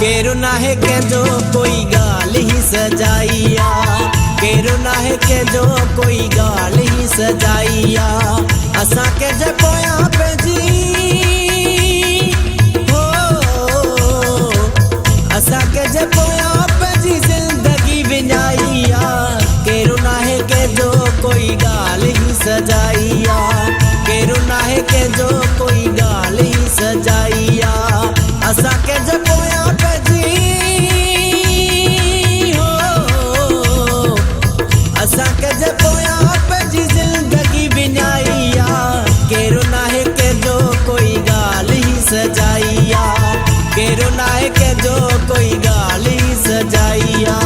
केरो नाहे के जो कोई गाल ही सजाइया, केरो नाहे के जो कोई गाल ही सजाइया। असा के जे पोया पे जी हो, असा के जे पोया पे जी जिंदगी विञाइया। केरो नाहे के जो कोई गाल ही सजाइया, केरो नाहे के जो कोई गाल ही सजाइया। असा के जे पोया पे जी हो, असा के जे पोया पे जी जिंदगी विञाइया। केरो नाहे के जो कोई गाल ही सजाइया, केरो नाहे के जो कोई गाल ही सजाइया।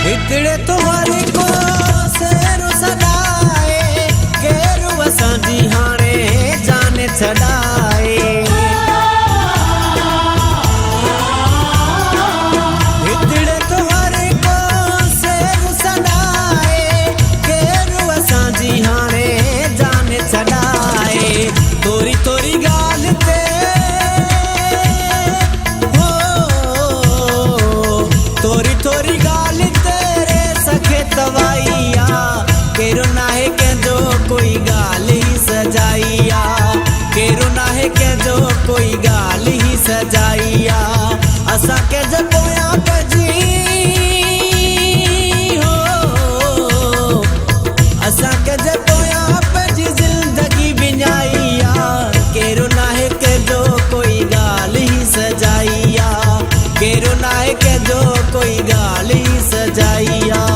हिकड़े तुम्हारे को सेरू सदाए, केरू असांजी हाणे जाने छड़ाए। हिकड़े तुम्हारे को सेरू सदाए, केरू असांजी हाणे जाने छड़ाए। तोरी तोरी गाल ते हो, तोरी तोरी गाल तवाइया। केरो नाहे के जो कोई गाल ही सजाइया, केरो नाहे के जो कोई गाल ही सजाइया। असा के जे पोया पे जी हो, असा के जे पोया पे जी जिंदगी विञाइया। केरो नाहे के जो कोई गाल ही सजाइया, केरो नाहे के जो कोई गाल ही सजाइया।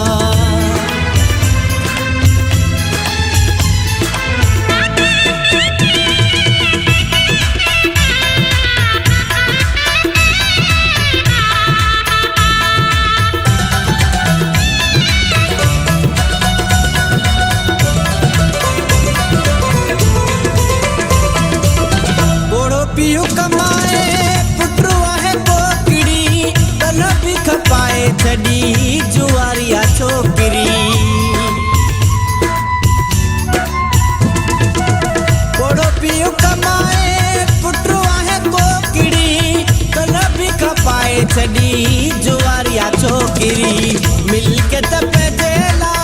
पियो कमाए पुटरू आहे पोकड़ी, तन भी खपाए छड़ी जुआरिया छोकरी। पोड़ो पियो कमाए पुटरू आहे पोकड़ी, तन भी खपाए छड़ी जुआरिया छोकरी। मिल के तपे जेला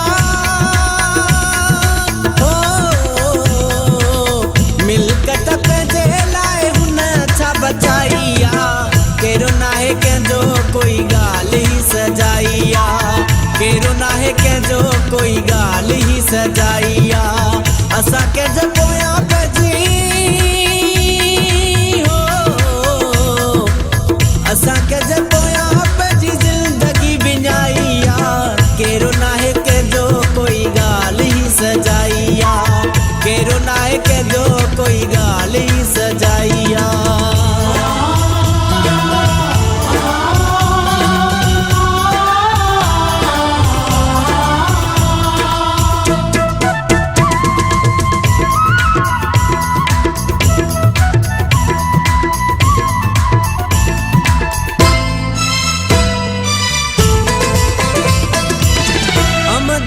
हो, मिल के तपे जेला बचाइया। केरो नाहे के जो कोई गाल ही सजाइया, केरो नाहे के जो कोई गाल ही सजाइया। असा के जे पोया पे जी हो, असा के जे पोया पे जी जिंदगी विञाइया। केरो नाहे के जो कोई गाल ही सजाइया, केरो नाहे के जो कोई गाल ही सजाइया।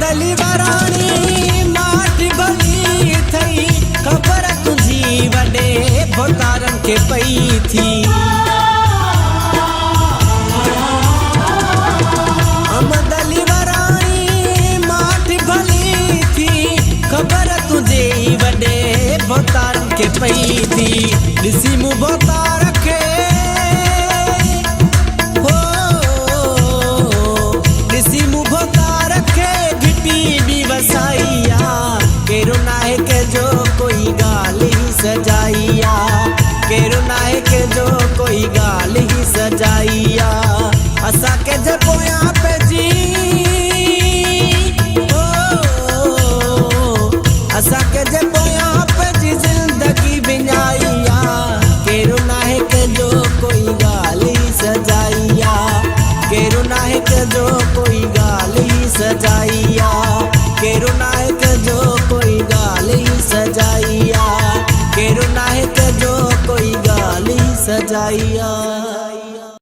दली वराणी माटी भली थई, खबर तुझी वडे भोतारन के पई थी। दली वराणी माटी भली थी, खबर तुझे वडे भोतारन के पई थी। ॾिसी मूं भोतार खे हो, ॾिसी मूं भोतार खे भी वसाइया। केरो नाहे के जो कोई गाल ही सजाइया, केरो नाहे के जो कोई गाल ही सजाइया। असा के जे पोया पे जी हो, असा के जे पोया पे जी जिंदगी विञाइया। केरो नाहे के जो कोई गाल ही सजाइया, केरो नाहे के जो कोई गाल ही सजाइया। केरो नाहे के जो कोई गाल ही सजा सजाइया केरो नाहे के जो कोई गाली सजाइया।